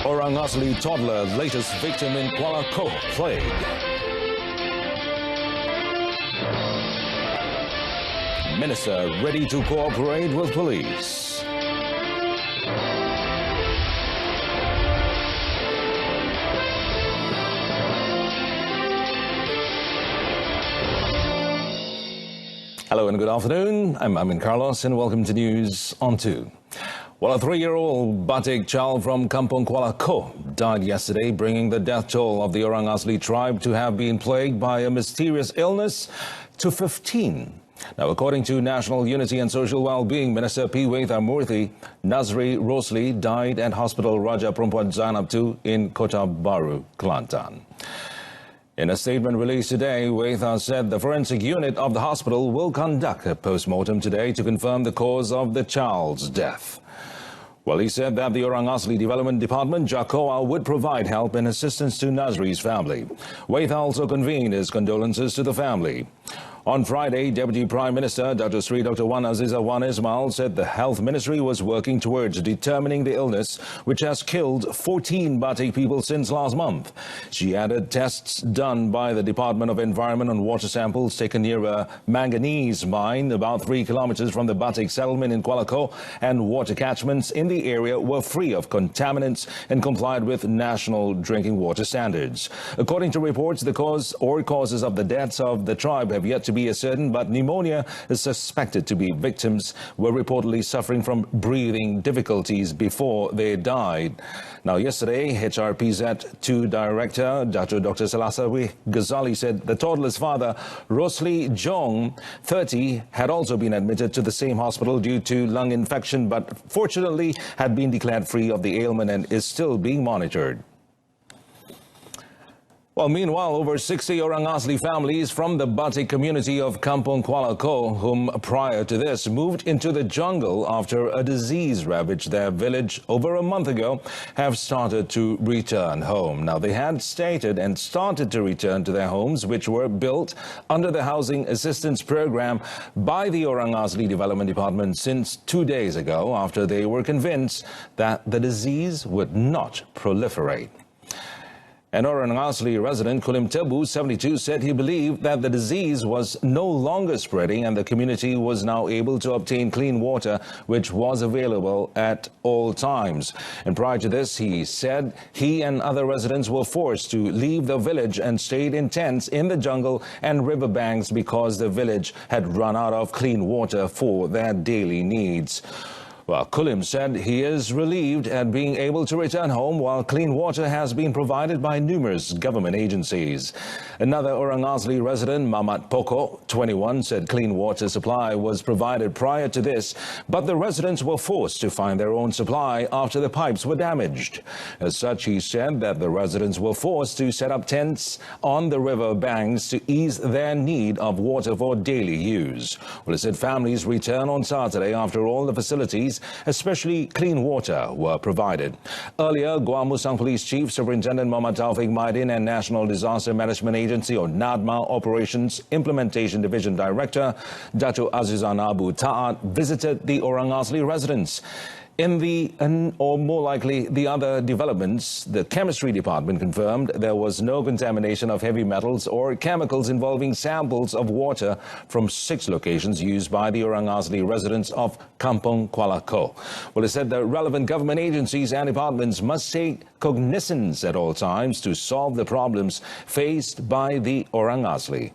Orang Asli toddler, latest victim in Kuala Koh plague. Minister ready to cooperate with police. Hello and good afternoon. I'm Amin Carlos and welcome to News on 2. Well, a 3-year-old Batik child from Kampung Kuala Koh died yesterday, bringing the death toll of the Orang Asli tribe to have been plagued by a mysterious illness to 15. Now, according to National Unity and Social Wellbeing Minister P. Weithamurthy, Nazri Rosli died at Hospital Raja Perempuan Zainab II in Kota Baru, Kelantan. In a statement released today, Weitha said the forensic unit of the hospital will conduct a post-mortem today to confirm the cause of the child's death. Well, he said that the Orang Asli Development Department, JAKOA, would provide help and assistance to Nazri's family. Weitha also convened his condolences to the family. On Friday, Deputy Prime Minister Dr. Wan Azizah Wan Ismail said the Health Ministry was working towards determining the illness, which has killed 14 Batik people since last month. She added tests done by the Department of Environment on water samples taken near a manganese mine about 3 kilometers from the Batik settlement in Kuala Koh, and water catchments in the area were free of contaminants and complied with national drinking water standards. According to reports, the cause or causes of the deaths of the tribe have yet to be ascertained, but pneumonia is suspected to be. Victims were reportedly suffering from breathing difficulties before they died. Now, yesterday, HRPZ2 Director Dr. Salasawi Ghazali said the toddler's father, Rosli Jong, 30, had also been admitted to the same hospital due to lung infection, but fortunately had been declared free of the ailment and is still being monitored. Well, meanwhile, over 60 Orang Asli families from the Batik community of Kampung Kuala Koh, whom prior to this moved into the jungle after a disease ravaged their village over a month ago, have started to return home. Now, they had stated and started to return to their homes, which were built under the Housing Assistance Program by the Orang Asli Development Department since 2 days ago, after they were convinced that the disease would not proliferate. An Orang Asli resident, Kulim Tebu, 72, said he believed that the disease was no longer spreading and the community was now able to obtain clean water, which was available at all times. And prior to this, he said he and other residents were forced to leave the village and stayed in tents in the jungle and riverbanks because the village had run out of clean water for their daily needs. Well, Kulim said he is relieved at being able to return home while clean water has been provided by numerous government agencies. Another Orang Asli resident, Mamat Poko, 21, said clean water supply was provided prior to this, but the residents were forced to find their own supply after the pipes were damaged. As such, he said that the residents were forced to set up tents on the river banks to ease their need of water for daily use. Well, he said families return on Saturday after all the facilities, especially clean water, were provided. Earlier, Gua Musang Police Chief Superintendent Muhammad Taufik Maidin and National Disaster Management Agency, or NADMA, Operations Implementation Division Director Dato' Azizan Abu Ta'at visited the Orang Asli residents. In the, or more likely, the other developments, the chemistry department confirmed there was no contamination of heavy metals or chemicals involving samples of water from 6 locations used by the Orang Asli residents of Kampung Kuala Koh. Well, it said the relevant government agencies and departments must take cognizance at all times to solve the problems faced by the Orang Asli.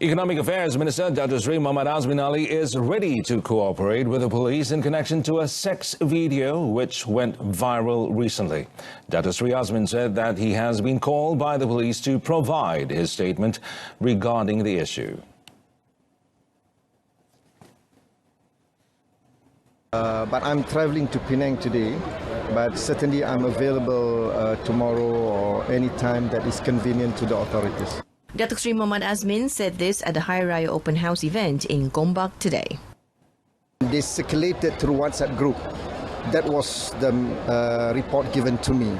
Economic Affairs Minister Dr. Sri Muhammad Azmin Ali is ready to cooperate with the police in connection to a sex video which went viral recently. Dr. Sri Azmin said that he has been called by the police to provide his statement regarding the issue. But I'm traveling to Penang today, but certainly I'm available tomorrow or any time that is convenient to the authorities. Datuk Sri Muhammad Azmin said this at the Hari Raya Open House event in Gombak today. They circulated through WhatsApp group. That was the report given to me.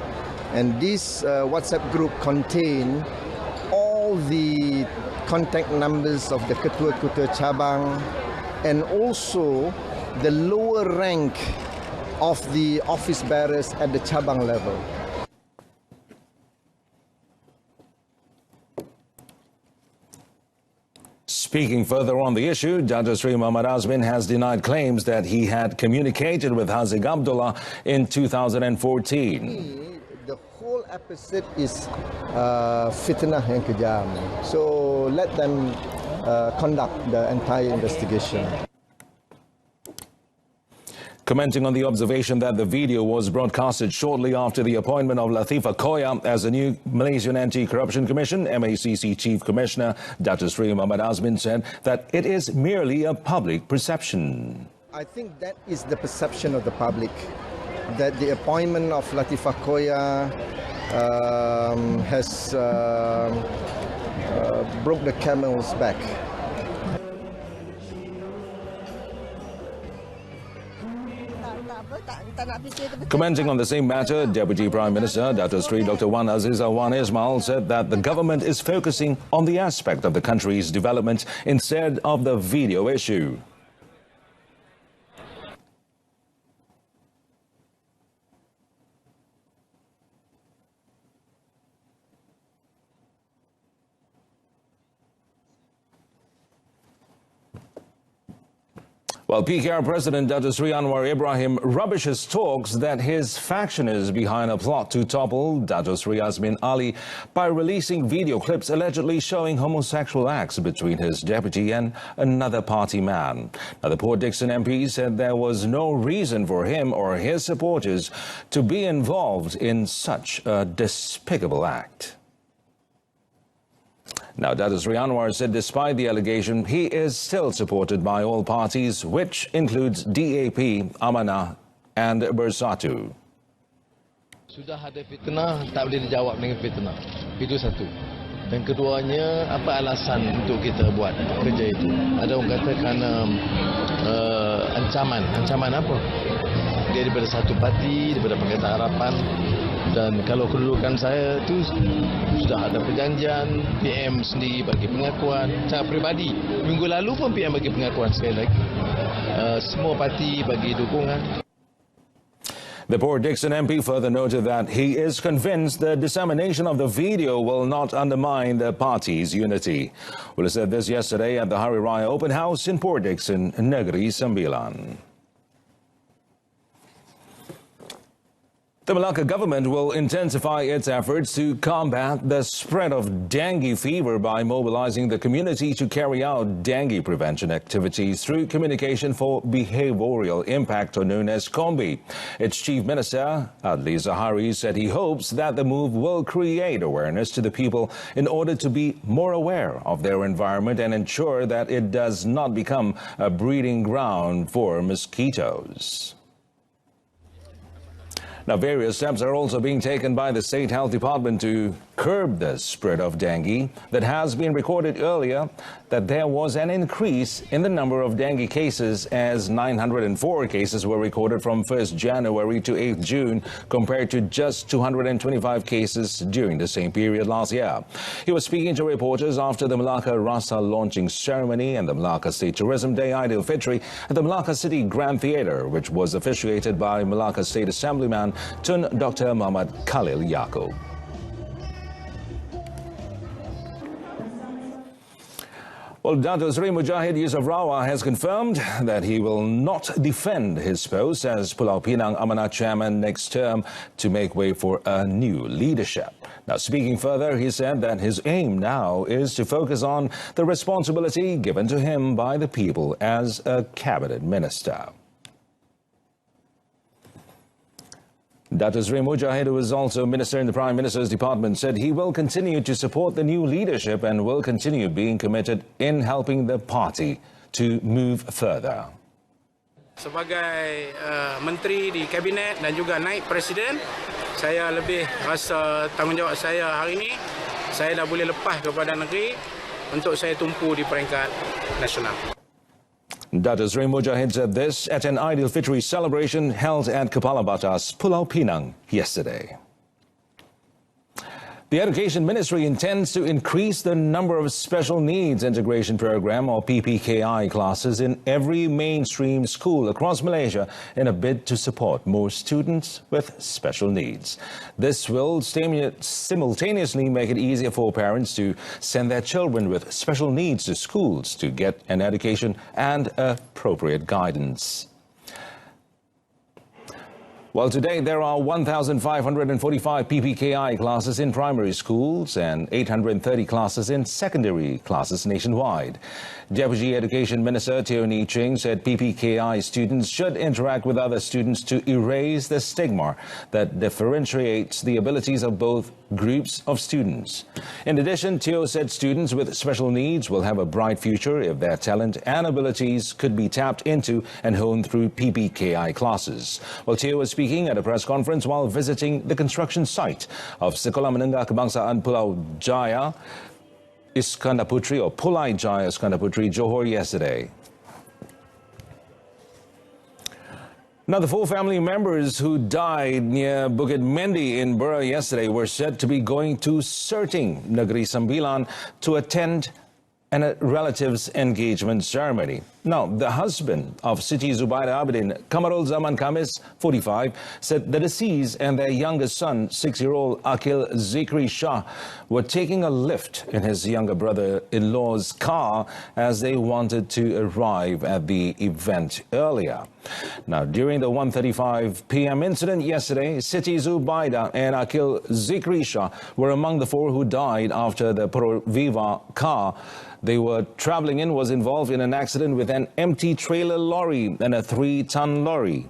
And this WhatsApp group contained all the contact numbers of the Ketua-Ketua Cabang and also the lower rank of the office bearers at the cabang level. Speaking further on the issue, Dato Sri Muhammad Azmin has denied claims that he had communicated with Haziq Abdullah in 2014. The whole episode is fitnah yang kejam. So let them conduct the entire investigation. Commenting on the observation that the video was broadcasted shortly after the appointment of Latifah Koya as the new Malaysian Anti-Corruption Commission, MACC Chief Commissioner, Dato Sri Muhammad Azmin said that it is merely a public perception. I think that is the perception of the public, that the appointment of Latifah Koya has broke the camel's back. Commenting on the same matter, Deputy Prime Minister Dato Sri Dr. Wan Azizah Wan Ismail said that the government is focusing on the aspect of the country's development instead of the video issue. Well, PKR President Dato Sri Anwar Ibrahim rubbishes talks that his faction is behind a plot to topple Dato Sri Azmin Ali by releasing video clips allegedly showing homosexual acts between his deputy and another party man. Now, the Port Dickson MP said there was no reason for him or his supporters to be involved in such a despicable act. Now, Dato Sri Anwar said despite the allegation, he is still supported by all parties, which includes DAP, Amanah and Bersatu. Sudah ada fitnah, tak boleh dijawab dengan fitnah. Itu satu. Dan keduanya, apa alasan untuk kita buat kerja itu? Ada orang kata kerana ancaman. Ancaman apa? Dia daripada satu parti, daripada Pakatan Harapan. Dan kalau kedudukan saya itu sudah ada perjanjian, PM sendiri bagi pengakuan secara peribadi. Minggu lalu pun PM bagi pengakuan sekali lagi. Semua parti bagi dukungan. The Port Dickson MP further noted that he is convinced the dissemination of the video will not undermine the party's unity. Well, he said this yesterday at the Hari Raya Open House in Port Dickson, Negeri Sembilan. The Malacca government will intensify its efforts to combat the spread of dengue fever by mobilizing the community to carry out dengue prevention activities through Communication for Behavioral Impact, or known as COMBI. Its Chief Minister, Adli Zahari, said he hopes that the move will create awareness to the people in order to be more aware of their environment and ensure that it does not become a breeding ground for mosquitoes. Now, various steps are also being taken by the State Health Department to curb the spread of dengue. That has been recorded earlier that there was an increase in the number of dengue cases, as 904 cases were recorded from 1st January to 8th June compared to just 225 cases during the same period last year. He was speaking to reporters after the Malacca Rasa launching ceremony and the Malacca State Tourism Day Aidil Fitri at the Malacca City Grand Theatre, which was officiated by Malacca State Assemblyman Tun Dr. Muhammad Khalil Yaakob. Well, Dato Sri Mujahid Yusof Rawah has confirmed that he will not defend his post as Pulau Pinang Amanah chairman next term to make way for a new leadership. Now, speaking further, he said that his aim now is to focus on the responsibility given to him by the people as a cabinet minister. Dato Sri Mujahid, who is also Minister in the Prime Minister's Department, said he will continue to support the new leadership and will continue being committed in helping the party to move further. Sebagai menteri di kabinet dan juga naib presiden, saya lebih rasa tanggungjawab saya hari ini, saya dah boleh lepas kepada negeri untuk saya tumpu di peringkat nasional. Dato Sri Mujahid said this at an Aidil Fitri celebration held at Kepala Batas, Pulau Pinang yesterday. The Education Ministry intends to increase the number of Special Needs Integration Program or PPKI classes in every mainstream school across Malaysia in a bid to support more students with special needs. This will simultaneously make it easier for parents to send their children with special needs to schools to get an education and appropriate guidance. Well, today there are 1,545 PPKI classes in primary schools and 830 classes in secondary classes nationwide. Deputy Education Minister Teo Nee Ching said PPKI students should interact with other students to erase the stigma that differentiates the abilities of both groups of students. In addition, Teo said students with special needs will have a bright future if their talent and abilities could be tapped into and honed through PPKI classes. Well, Teo was speaking at a press conference while visiting the construction site of Sekolah Menengah Kebangsaan Pulau Jaya Iskandar Puteri or Pulai Jaya Iskandar Puteri, Johor yesterday. Now, the 4 family members who died near Bukit Mendi in Bura yesterday were said to be going to Serting, Negeri Sembilan, to attend a relative's engagement ceremony. Now, the husband of Siti Zubaida Abidin, Kamarul Zaman Kamis, 45, said the deceased and their youngest son, 6-year-old Akil Zikri Shah, were taking a lift in his younger brother-in-law's car as they wanted to arrive at the event earlier. Now, during the 1:35 p.m. incident yesterday, Siti Zubaida and Akil Zikri Shah were among the 4 who died after the Pro Viva car they were traveling in was involved in an accident with an empty trailer lorry and a 3-ton lorry.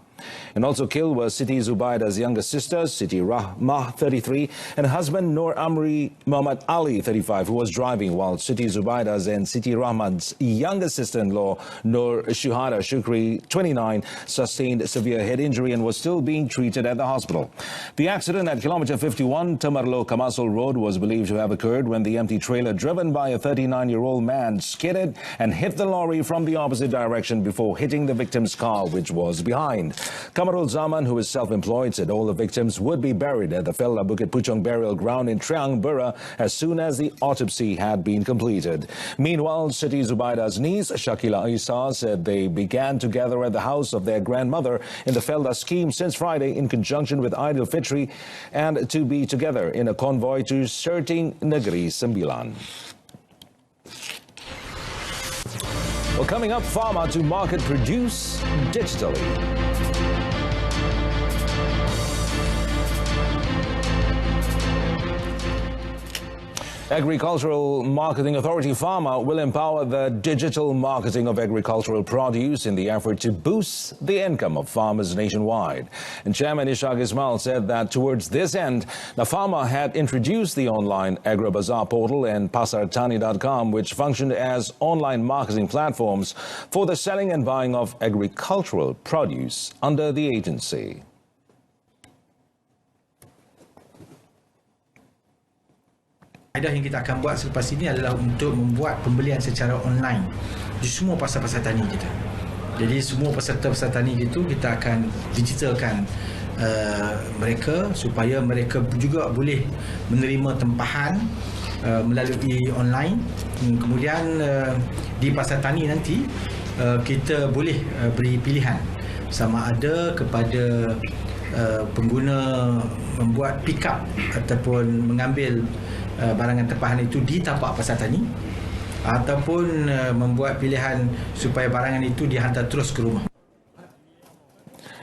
And also killed was Siti Zubaida's younger sister, Siti Rahmah, 33, and husband Nur Amri Muhammad Ali, 35, who was driving, while Siti Zubaida's and Siti Rahman's younger sister-in-law, Nur Shuhada Shukri, 29, sustained severe head injury and was still being treated at the hospital. The accident at kilometer 51, Tamarlo Kamasol Road, was believed to have occurred when the empty trailer driven by a 39-year-old man skidded and hit the lorry from the opposite direction before hitting the victim's car, which was behind. Kamarul Zaman, who is self-employed, said all the victims would be buried at the Felda Bukit Puchong burial ground in Triang, Bura, as soon as the autopsy had been completed. Meanwhile, Siti Zubaida's niece, Shakila Isa, said they began to gather at the house of their grandmother in the Felda scheme since Friday in conjunction with Aidil Fitri and to be together in a convoy to Serting Negeri Sembilan. Well, coming up, Pharma to market produce digitally. Agricultural Marketing Authority Pharma will empower the digital marketing of agricultural produce in the effort to boost the income of farmers nationwide. And Chairman Ishaq Ismail said that towards this end, the Pharma had introduced the online AgriBazaar portal and PasarTani.com, which functioned as online marketing platforms for the selling and buying of agricultural produce under the agency. Kaedah yang kita akan buat selepas ini adalah untuk membuat pembelian secara online di semua pasar-pasar tani kita. Jadi semua peserta-peserta tani itu kita akan digitalkan mereka supaya mereka juga boleh menerima tempahan melalui online. Kemudian di pasar tani nanti kita boleh beri pilihan sama ada kepada pengguna membuat pick up ataupun mengambil barangan tempahan itu di tapak pasar tani ataupun membuat pilihan supaya barangan itu dihantar terus ke rumah.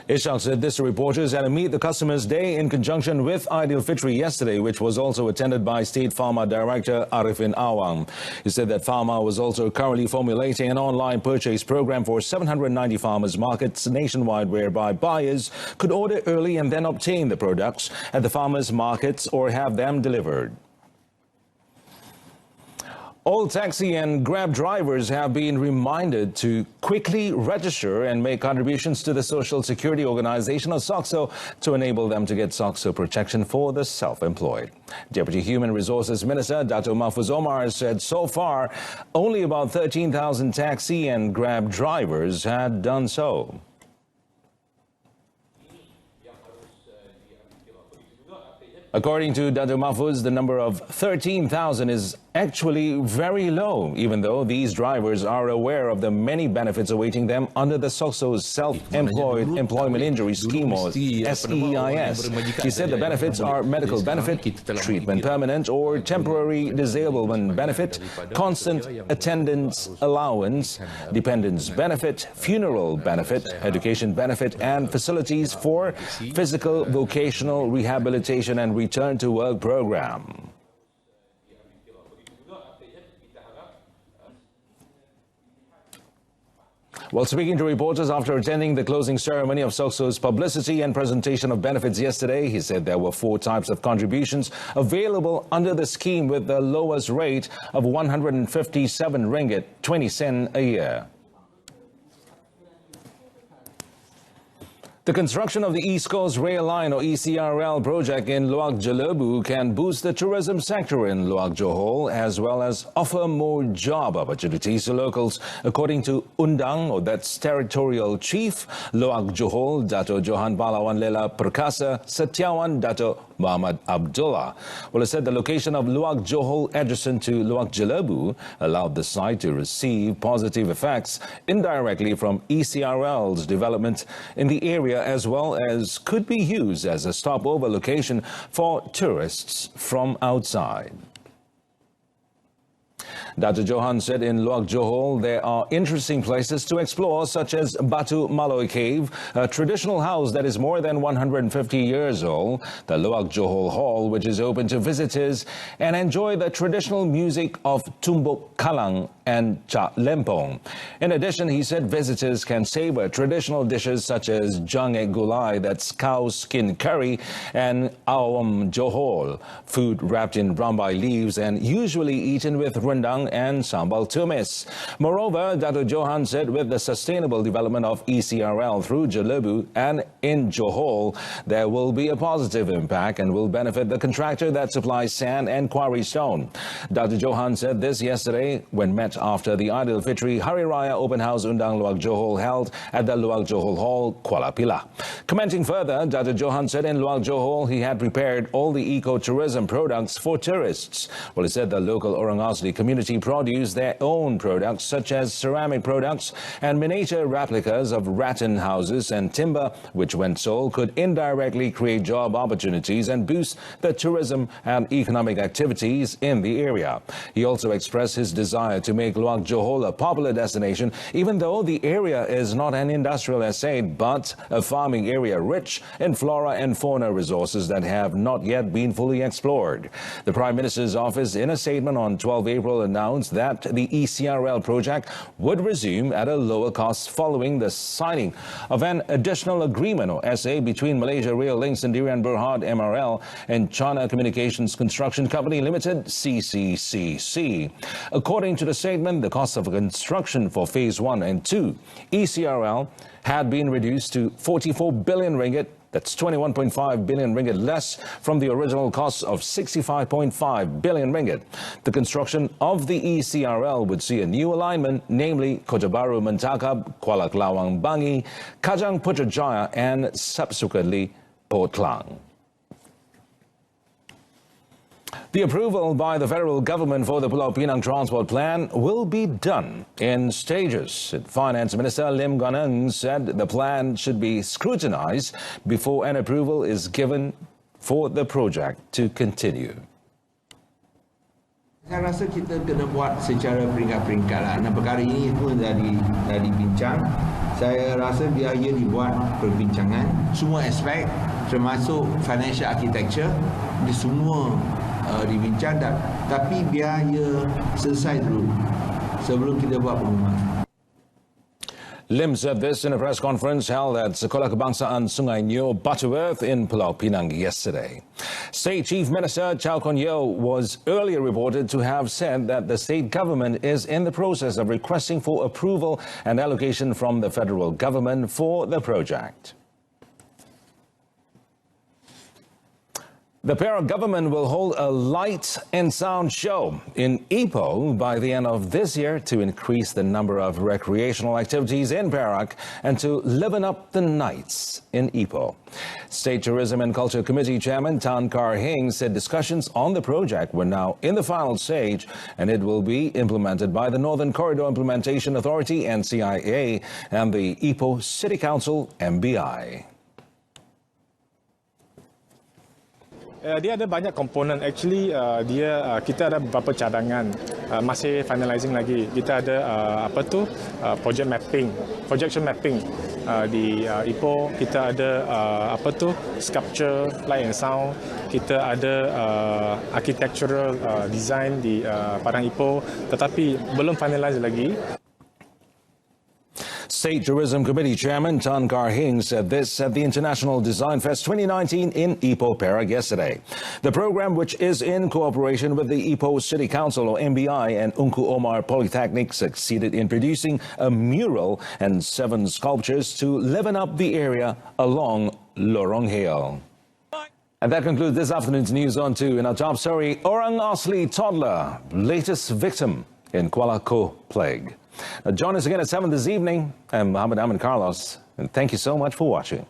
Ishaq said this to reporters at a Meet the Customers Day in conjunction with Aidil Fitri yesterday, which was also attended by State Pharma Director Arifin Awang. He said that Pharma was also currently formulating an online purchase program for 790 farmers markets nationwide, whereby buyers could order early and then obtain the products at the farmers markets or have them delivered. All taxi and Grab drivers have been reminded to quickly register and make contributions to the Social Security Organization, or SOCSO, to enable them to get SOCSO protection for the self-employed. Deputy Human Resources Minister Dato Mahfuz Omar said so far only about 13,000 taxi and Grab drivers had done so. According to Dato' Mahfuz, the number of 13,000 is actually very low, even though these drivers are aware of the many benefits awaiting them under the SOCSO's Self-Employed Employment Injury Scheme, or SEIS. He said the benefits are medical benefit, treatment permanent or temporary disablement benefit, constant attendance allowance, dependence benefit, funeral benefit, education benefit, and facilities for physical vocational rehabilitation and return to work program. While speaking to reporters after attending the closing ceremony of SOCSO's publicity and presentation of benefits yesterday, he said there were 4 types of contributions available under the scheme, with the lowest rate of 157 ringgit 20 sen a year. The construction of the East Coast Rail Line, or ECRL project in Luak Jelebu can boost the tourism sector in Luak Johor, as well as offer more job opportunities to locals, according to Undang, or that's Territorial Chief Luak Johor, Dato' Johan Pahlawan Lela Perkasa Setiawan Dato' Muhammad Abdullah. Well, it said the location of Luak Johor adjacent to Luak Jelebu allowed the site to receive positive effects indirectly from ECRL's development in the area, as well as could be used as a stopover location for tourists from outside. Dato' Johan said in Luak Johor there are interesting places to explore, such as Batu Maloi Cave, a traditional house that is more than 150 years old, the Luak Johor Hall, which is open to visitors, and enjoy the traditional music of Tumbuk Kalang and Cha Lempong. In addition, he said visitors can savor traditional dishes such as Jangek Gulai, that's cow skin curry, and Awam Johor, food wrapped in rambai leaves and usually eaten with rendang and sambal tumis. Moreover, Dato' Johan said with the sustainable development of ECRL through Jelebu and in Johor, there will be a positive impact and will benefit the contractor that supplies sand and quarry stone. Dato' Johan said this yesterday when met after the Aidil Fitri Hari Raya Open House Undang Luak Johor held at the Luak Johor Hall, Kuala Pilah. Commenting further, Dato' Johan said in Luak Johor he had prepared all the eco-tourism products for tourists. Well, he said the local Orang Asli community produce their own products, such as ceramic products and miniature replicas of rattan houses and timber, which when sold could indirectly create job opportunities and boost the tourism and economic activities in the area. He also expressed his desire to make Luak Johor a popular destination, even though the area is not an industrial estate but a farming area rich in flora and fauna resources that have not yet been fully explored. The Prime Minister's office, in a statement on 12 April, announced that the ECRL project would resume at a lower cost following the signing of an additional agreement, or SA, between Malaysia Rail Links Sendirian Berhad MRL and China Communications Construction Company Limited CCCC. According to the statement, the cost of construction for Phase 1 and 2 ECRL had been reduced to 44 billion ringgit. That's 21.5 billion ringgit less from the original cost of 65.5 billion ringgit. The construction of the ECRL would see a new alignment, namely Kota Bharu Mentakab, Kuala Kelawang Bangi, Kajang Putrajaya, and subsequently Port Klang. The approval by the federal government for the Pulau Pinang Transport Plan will be done in stages. Finance Minister Lim Guan Eng said the plan should be scrutinized before an approval is given for the project to continue. Saya rasa kita kena buat secara peringkat-peringkat lah. Dan perkara ini pun dah dibincang. Saya rasa biaya dibuat perbincangan. Semua aspek termasuk financial architecture di semua dibincang, tapi biaya selesai dulu sebelum kita buat pengumuman. Lim said this in a press conference held at Sekolah Kebangsaan Sungai Nyo, Butterworth in Pulau Pinang yesterday. State Chief Minister Chow Kon Yeow was earlier reported to have said that the state government is in the process of requesting for approval and allocation from the federal government for the project. The Perak government will hold a light and sound show in Ipoh by the end of this year to increase the number of recreational activities in Perak and to liven up the nights in Ipoh. State Tourism and Culture Committee Chairman Tan Kar Hing said discussions on the project were now in the final stage and it will be implemented by the Northern Corridor Implementation Authority NCIA and the Ipoh City Council MBI. Dia ada banyak komponen. Actually, kita ada beberapa cadangan. Masih finalizing lagi. Kita ada projection mapping di Ipoh. Kita ada sculpture, light and sound. Kita ada architectural design di Padang Ipoh. Tetapi belum finalize lagi. State Tourism Committee Chairman Tan Kar Hing said this at the International Design Fest 2019 in Ipoh, Perak yesterday. The program, which is in cooperation with the Ipoh City Council or MBI and Ungku Omar Polytechnic, succeeded in producing a mural and 7 sculptures to liven up the area along Lorong Hill. And that concludes this afternoon's News on 2. In our top story, Orang Asli toddler, latest victim in Kuala Koh plague. Now join us again at 7 this evening. I'm Mohammed Amin Carlos, and thank you so much for watching.